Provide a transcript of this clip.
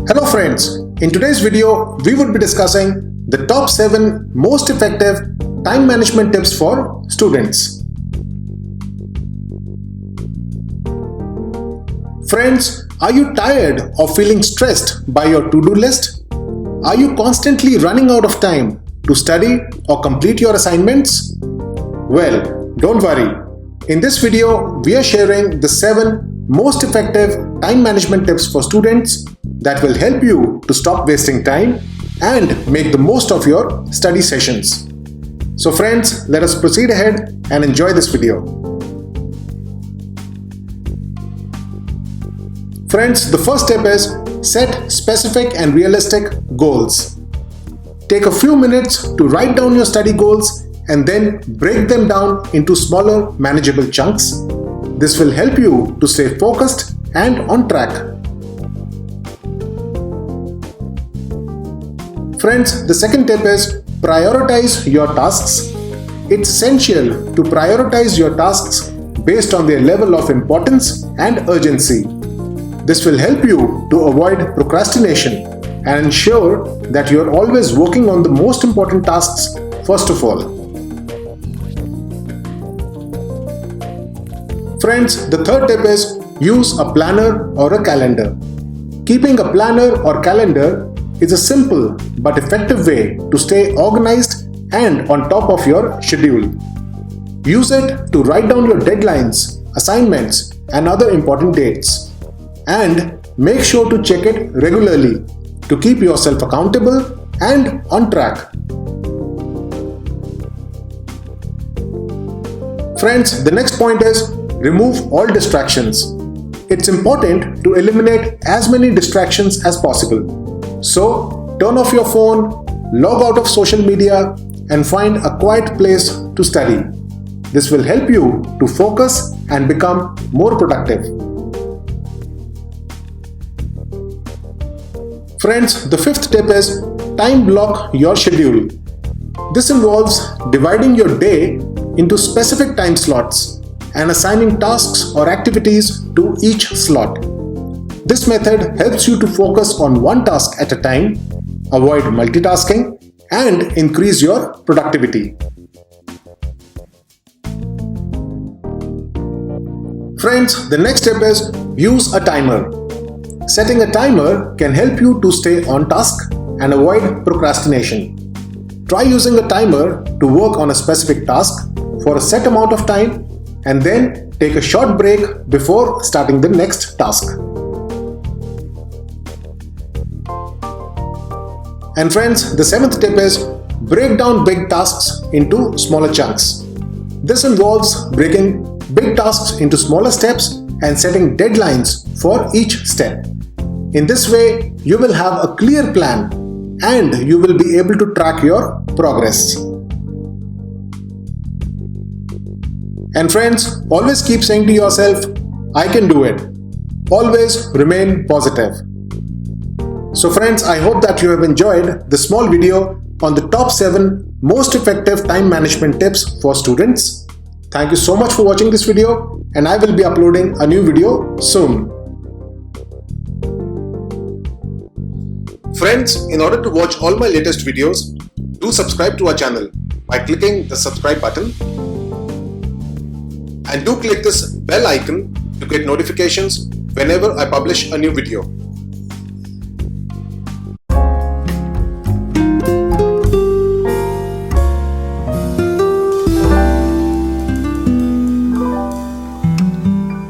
Hello friends, in today's video we would be discussing the top 7 most effective time management tips for students. Friends, are you tired of feeling stressed by your to-do list? Are you constantly running out of time to study or complete your assignments? Well, don't worry. In this video, we are sharing the 7 most effective time management tips for students that will help you to stop wasting time and make the most of your study sessions. So friends, let us proceed ahead and enjoy this video. Friends, the first step is set specific and realistic goals. Take a few minutes to write down your study goals and then break them down into smaller, manageable chunks. This will help you to stay focused and on track. Friends, the second tip is prioritize your tasks. It's essential to prioritize your tasks based on their level of importance and urgency. This will help you to avoid procrastination and ensure that you're always working on the most important tasks first of all. Friends, the third tip is use a planner or a calendar. Keeping a planner or calendar is a simple but effective way to stay organized and on top of your schedule. Use it to write down your deadlines, assignments, and other important dates. And make sure to check it regularly to keep yourself accountable and on track. Friends, the next point is remove all distractions. It's important to eliminate as many distractions as possible. So, turn off your phone, log out of social media, and find a quiet place to study. This will help you to focus and become more productive. Friends, the fifth tip is time block your schedule. This involves dividing your day into specific time slots and assigning tasks or activities to each slot. This method helps you to focus on one task at a time, avoid multitasking, and increase your productivity. Friends, the next step is use a timer. Setting a timer can help you to stay on task and avoid procrastination. Try using a timer to work on a specific task for a set amount of time and then take a short break before starting the next task. And friends, the seventh tip is break down big tasks into smaller chunks. This involves breaking big tasks into smaller steps and setting deadlines for each step. In this way, you will have a clear plan and you will be able to track your progress. And friends, always keep saying to yourself, I can do it. Always remain positive. So friends, I hope that you have enjoyed the small video on the top 7 most effective time management tips for students. Thank you so much for watching this video, and I will be uploading a new video soon. Friends, in order to watch all my latest videos, do subscribe to our channel by clicking the subscribe button. And do click this bell icon to get notifications whenever I publish a new video.